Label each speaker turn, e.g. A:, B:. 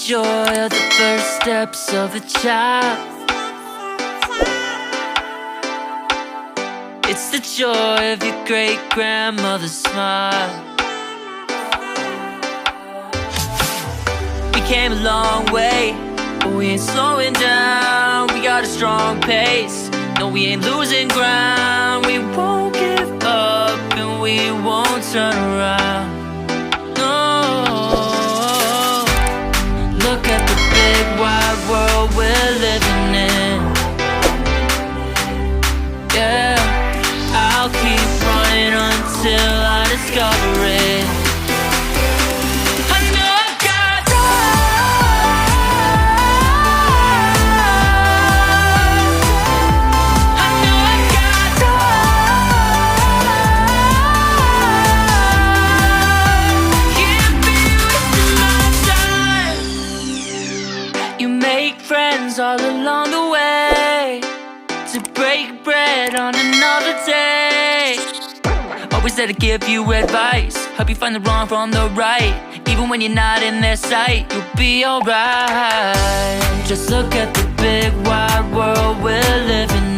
A: joy of the first steps of a child. It's the joy of your great-grandmother's smile. We came a long way, but we ain't slowing down. We got a strong pace, no, we ain't losing ground. We won't give up and we won't turn around. No, look at the big wide world we're living in. Yeah, I'll keep running until I discover it. All along the way to break bread on another day. Always there to give you advice, help you find the wrong from the right. Even when you're not in their sight, you'll be alright. Just look at the big wide world we're living